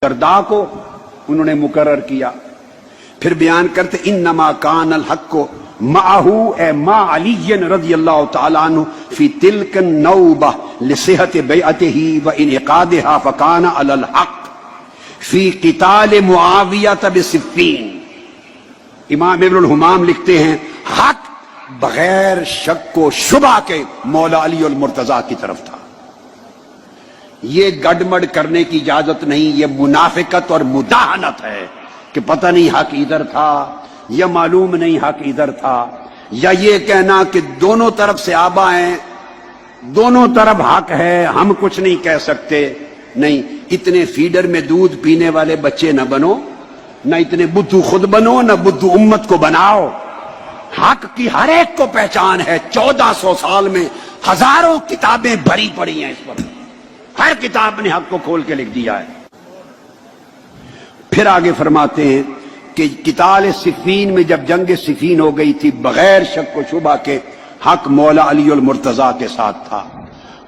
دردا کو انہوں نے مقرر کیا. پھر بیان کرتے انما کان الحق معه اے ما علی رضی اللہ تعالیٰ عنہ فی تلک النوبہ لصحت بیعته وانعقادها فکان علی الحق فی قتال معاویہ بصفین. امام ابن الحمام لکھتے ہیں حق بغیر شک و شبہ کے مولا علی المرتضیٰ کی طرف تھا. یہ گڑمڑ کرنے کی اجازت نہیں، یہ منافقت اور مداہنت ہے کہ پتہ نہیں حق ادھر تھا یا معلوم نہیں حق ادھر تھا، یا یہ کہنا کہ دونوں طرف سے آبا ہیں، دونوں طرف حق ہے، ہم کچھ نہیں کہہ سکتے. نہیں، اتنے فیڈر میں دودھ پینے والے بچے نہ بنو، نہ اتنے بدھو خود بنو، نہ بدھو امت کو بناؤ. حق کی ہر ایک کو پہچان ہے. 1400 سال میں ہزاروں کتابیں بھری پڑی ہیں اس پر، ہر کتاب نے حق کو کھول کے لکھ دیا ہے. پھر آگے فرماتے ہیں کہ قتال صفین میں جب جنگ صفین ہو گئی تھی، بغیر شک و شبہ کے حق مولا علی المرتضیٰ کے ساتھ تھا.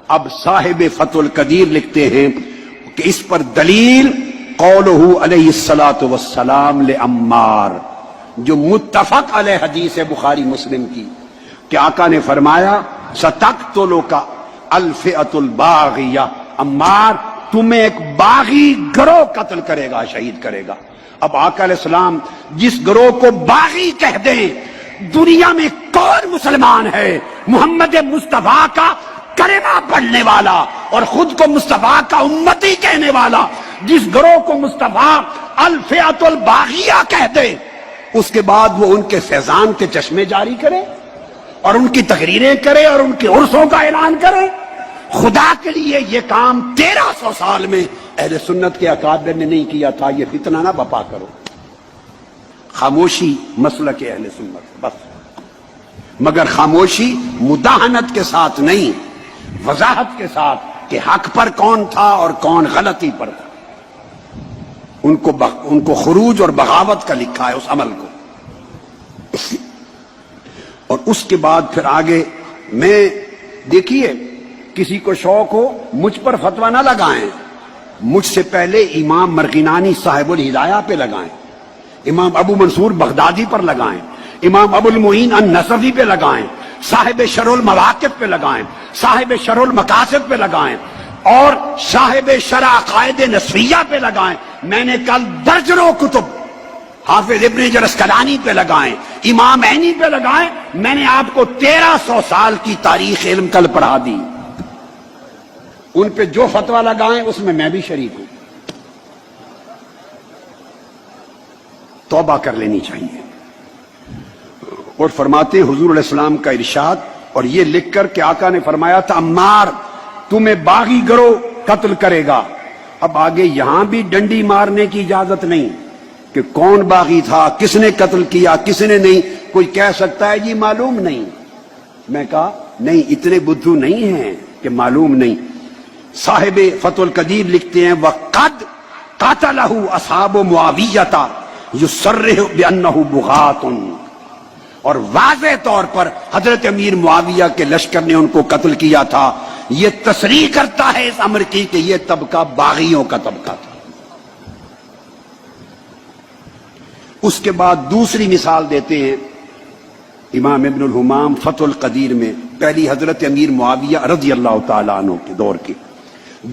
اب صاحب فتح القدیر لکھتے ہیں کہ اس پر دلیل قولہ علیہ الصلاۃ والسلام لعمار، جو متفق علیہ حدیث ہے بخاری مسلم کی، کہ آقا نے فرمایا ستقتلک الفئۃ الباغیہ، عمار تمہیں ایک باغی گروہ قتل کرے گا، شہید کرے گا. اب آقا علیہ السلام جس گروہ کو باغی کہہ دیں، دنیا میں کون مسلمان ہے محمد مصطفیٰ کا کلمہ پڑھنے والا اور خود کو مصطفیٰ کا امتی کہنے والا، جس گروہ کو مصطفیٰ الفئۃ الباغیہ کہہ دے، اس کے بعد وہ ان کے فیضان کے چشمے جاری کرے اور ان کی تقریریں کرے اور ان کے عرسوں کا اعلان کرے؟ خدا کے لیے یہ کام 1300 سال میں اہل سنت کے اکابر نے نہیں کیا تھا. یہ فتنہ نہ بپا کرو. خاموشی مسلک اہل سنت بس، مگر خاموشی مداہنت کے ساتھ نہیں، وضاحت کے ساتھ کہ حق پر کون تھا اور کون غلطی پر تھا. ان کو خروج اور بغاوت کا لکھا ہے اس عمل کو. اور اس کے بعد پھر آگے میں دیکھیے، کسی کو شوق ہو مجھ پر فتویٰ نہ لگائیں، مجھ سے پہلے امام مرغینانی صاحب الہدایہ پہ لگائیں، امام ابو منصور بغدادی پر لگائیں، امام ابو المعین النصفی پہ لگائیں، صاحب شرح المواقف پہ لگائیں، صاحب شرح المقاصد پہ لگائیں، اور صاحب شرح عقائد نصفیہ پہ لگائیں. میں نے کل درجنوں کتب حافظ ابن جرسکلانی پہ لگائیں، امام عینی پہ لگائیں. میں نے آپ کو 1300 سال کی تاریخ علم کل پڑھا دی. ان پہ جو فتویٰ لگائیں اس میں بھی شریک ہوں. توبہ کر لینی چاہیے. اور فرماتے حضور علیہ السلام کا ارشاد، اور یہ لکھ کر کہ آقا نے فرمایا تھا عمار تمہیں باغی گروہ قتل کرے گا. اب آگے یہاں بھی ڈنڈی مارنے کی اجازت نہیں کہ کون باغی تھا، کس نے قتل کیا، کس نے نہیں. کوئی کہہ سکتا ہے جی معلوم نہیں. میں کہا نہیں، اتنے بدھو نہیں ہیں کہ معلوم نہیں. صاحب فتح القدیر لکھتے ہیں وَقَدْ قَتَلَهُ أَصْحَابُ مُعَاوِيَّةَ يُصَرِّحُ بِأَنَّهُ بُغَاةٌ، اور واضح طور پر حضرت امیر معاویہ کے لشکر نے ان کو قتل کیا تھا. یہ تصریح کرتا ہے اس امر کی کہ یہ طبقہ باغیوں کا طبقہ تھا. اس کے بعد دوسری مثال دیتے ہیں امام ابن الحمام فتح القدیر میں، پہلی حضرت امیر معاویہ رضی اللہ تعالیٰ عنہ کے دور کی.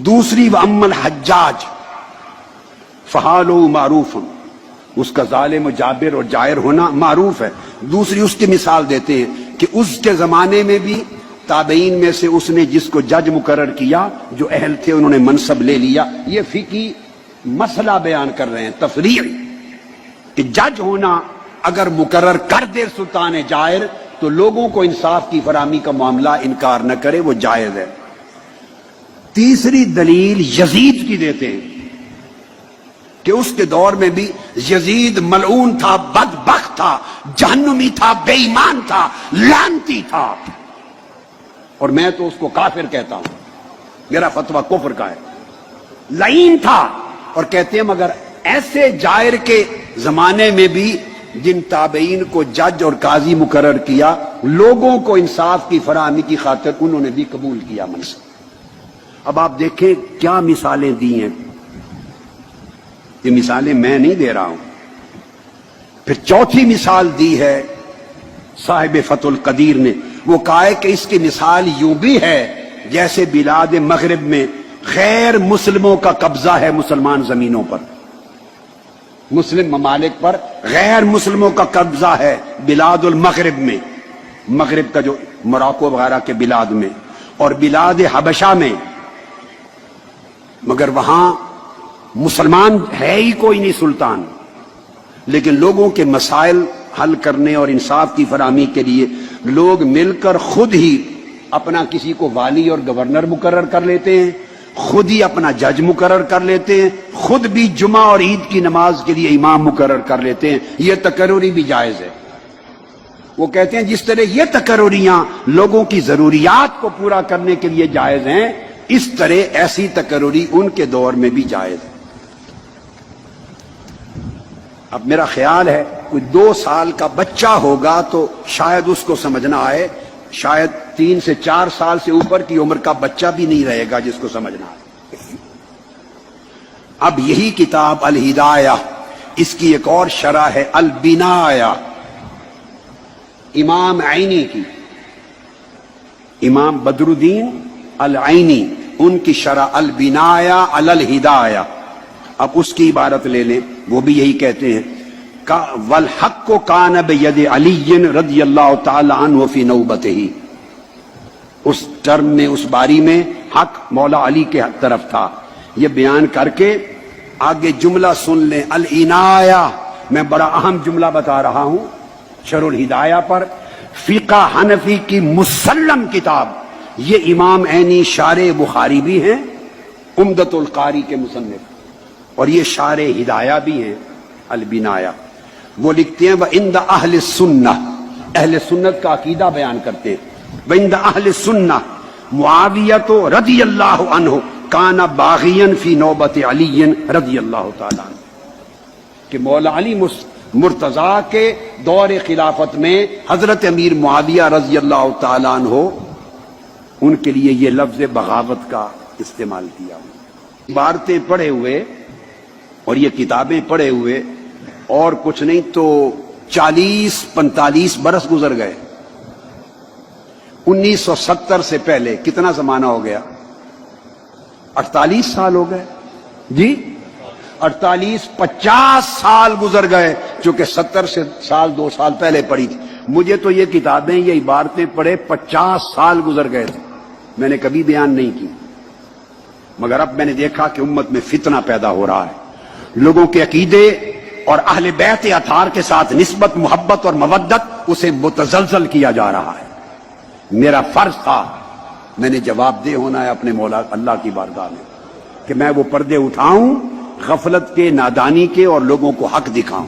دوسری وَأَمَّا الْحَجَّاجِ فَحَالُهُ مَعْرُوفٌ، اس کا ظالم و جابر اور جائر ہونا معروف ہے. دوسری اس کی مثال دیتے ہیں کہ اس کے زمانے میں بھی تابعین میں سے اس نے جس کو جج مقرر کیا، جو اہل تھے انہوں نے منصب لے لیا. یہ فقہی مسئلہ بیان کر رہے ہیں، تفریع، کہ جج ہونا اگر مقرر کر دے سلطان جائر تو لوگوں کو انصاف کی فراہمی کا معاملہ انکار نہ کرے، وہ جائز ہے. تیسری دلیل یزید کی دیتے ہیں کہ اس کے دور میں بھی یزید ملعون تھا، بدبخت تھا، جہنمی تھا، بے ایمان تھا، لعنتی تھا، اور میں تو اس کو کافر کہتا ہوں، میرا فتویٰ کفر کا ہے. لعین تھا، اور کہتے ہیں مگر ایسے جائر کے زمانے میں بھی جن تابعین کو جج اور قاضی مقرر کیا، لوگوں کو انصاف کی فراہمی کی خاطر انہوں نے بھی قبول کیا منصب. اب آپ دیکھیں کیا مثالیں دی ہیں. یہ مثالیں میں نہیں دے رہا ہوں. پھر چوتھی مثال دی ہے صاحب فتح القدیر نے. وہ کہا ہے کہ اس کی مثال یوں بھی ہے جیسے بلاد مغرب میں غیر مسلموں کا قبضہ ہے مسلمان زمینوں پر. مسلم ممالک پر غیر مسلموں کا قبضہ ہے بلاد المغرب میں، مغرب کا جو موراکو وغیرہ کے بلاد میں، اور بلاد حبشہ میں. مگر وہاں مسلمان ہے ہی کوئی نہیں سلطان، لیکن لوگوں کے مسائل حل کرنے اور انصاف کی فراہمی کے لیے لوگ مل کر خود ہی اپنا کسی کو والی اور گورنر مقرر کر لیتے ہیں، خود ہی اپنا جج مقرر کر لیتے ہیں، خود بھی جمعہ اور عید کی نماز کے لیے امام مقرر کر لیتے ہیں. یہ تقرری بھی جائز ہے. وہ کہتے ہیں جس طرح یہ تقرریاں لوگوں کی ضروریات کو پورا کرنے کے لیے جائز ہیں، اس طرح ایسی تقرری ان کے دور میں بھی جائز ہے. اب میرا خیال ہے کوئی 2 سال کا بچہ ہوگا تو شاید اس کو سمجھنا آئے، شاید 3 سے 4 سال سے اوپر کی عمر کا بچہ بھی نہیں رہے گا جس کو سمجھنا آئے. اب یہی کتاب الہدایہ، اس کی ایک اور شرح ہے البنایہ، امام عینی کی، امام بدر الدین العینی، ان کی شرح البنایہ علی الہدایہ. اب اس کی عبارت لے لیں، وہ بھی یہی کہتے ہیں والحق کان بید علی رضی اللہ تعالی عنہ فی نوبتہ. اس ٹرم میں، اس باری میں حق مولا علی کے طرف تھا. یہ بیان کر کے آگے جملہ سن لیں العنایہ. میں بڑا اہم جملہ بتا رہا ہوں شرح الہدایہ پر. فقہ حنفی کی مسلم کتاب، یہ امام عینی شارح بخاری بھی ہیں، عمدۃ القاری کے مصنف، اور یہ شارح ہدایہ بھی ہیں البنایہ. وہ لکھتے ہیں وَعِنْدَ أَهْلِ السُّنَّةِ، اہل سنت کا عقیدہ بیان کرتے ہیں. وَعِنْدَ أَهْلِ السُّنَّةِ معاویہ رضی اللہ عنہ کان باغیاً فی نوبت علی رضی اللہ تعالیٰ عنہ، کہ مولا علی مرتضیٰ کے دور خلافت میں حضرت امیر معاویہ رضی اللہ تعالیٰ عنہ، ان کے لیے یہ لفظ بغاوت کا استعمال کیا. عبارتیں پڑھے ہوئے اور یہ کتابیں پڑھے ہوئے اور کچھ نہیں تو 40-45 برس گزر گئے. 1970 سے پہلے کتنا زمانہ ہو گیا؟ 48 سال ہو گئے جی. 50 سال گزر گئے، چونکہ 70 سال 2 سال پہلے پڑھی تھی. مجھے تو یہ کتابیں، یہ عبارتیں پڑھے 50 سال گزر گئے تھے، میں نے کبھی بیان نہیں کی. مگر اب میں نے دیکھا کہ امت میں فتنہ پیدا ہو رہا ہے، لوگوں کے عقیدے اور اہل بیت اطہار کے ساتھ نسبت، محبت اور مودت، اسے متزلزل کیا جا رہا ہے. میرا فرض تھا، میں نے جواب دہ ہونا ہے اپنے مولا اللہ کی بارگاہ میں، کہ میں وہ پردے اٹھاؤں غفلت کے، نادانی کے، اور لوگوں کو حق دکھاؤں.